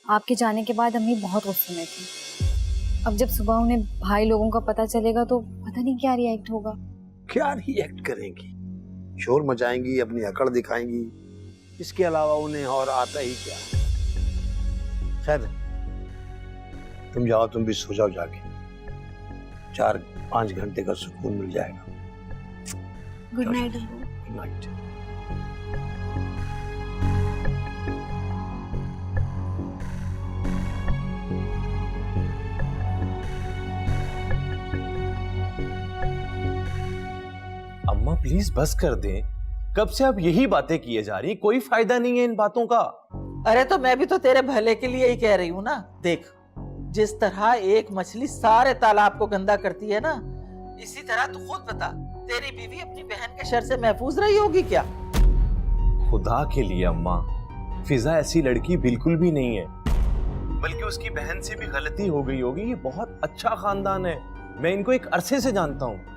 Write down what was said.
आपके जाने के बाद अम्मी बहुत गुस्से में थी। अब जब सुबह उन्हें भाई लोगों का पता चलेगा तो पता नहीं क्या रिएक्ट होगा। क्या रिएक्ट करेंगी? शोर मचाएंगी, अपनी अकड़ दिखाएंगी, इसके अलावा उन्हें और आता ही क्या। खैर तुम जाओ, तुम भी सो जाओ, जाके 4-5 घंटे का सुकून मिल जाएगा। Good night. Good night. अम्मा प्लीज बस कर दें, कब से आप यही बातें किए जा रही हैं, कोई फायदा नहीं है इन बातों का। अरे तो मैं भी तो तेरे भले के लिए ही कह रही हूँ ना। देख, जिस तरह एक मछली सारे तालाब को गंदा करती है ना, इसी तरह तू खुद बता, तेरी बीवी अपनी बहन के शर से महफूज रही होगी क्या? खुदा के लिए अम्मा, फिजा ऐसी लड़की बिल्कुल भी नहीं है, बल्कि उसकी बहन से भी गलती हो गई होगी। ये बहुत अच्छा खानदान है, मैं इनको एक अरसे से जानता हूँ।